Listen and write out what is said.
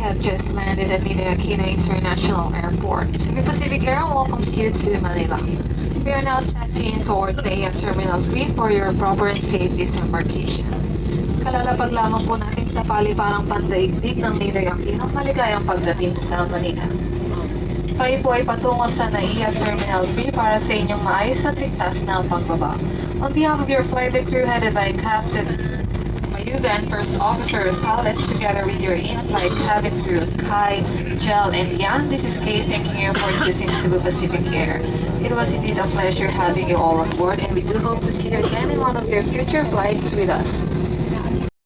have just landed at Ninoy Aquino International Airport. Cebu Pacific Air welcomes you to Manila. We are now taxiing towards the AF Terminal 3 for your proper and safe disembarkation. Kalalapag lamang po natin sa paliparang pandaigdig ng Ninoy Aquino, maligayang pagdating sa Manila. Kayo po ay patungo sa NAIA Terminal 3 para sa inyong maayos at ligtas na pagbaba. On behalf of your flight, the crew headed by Captain Mayuga and First Officer Rosales, together with your in-flight cabin crew, Kai, Jel, and Yan, this is Kay thanking you for choosing Cebu Pacific Air. It was indeed a pleasure having you all on board, and we do hope to see you again in one of your future flights with us.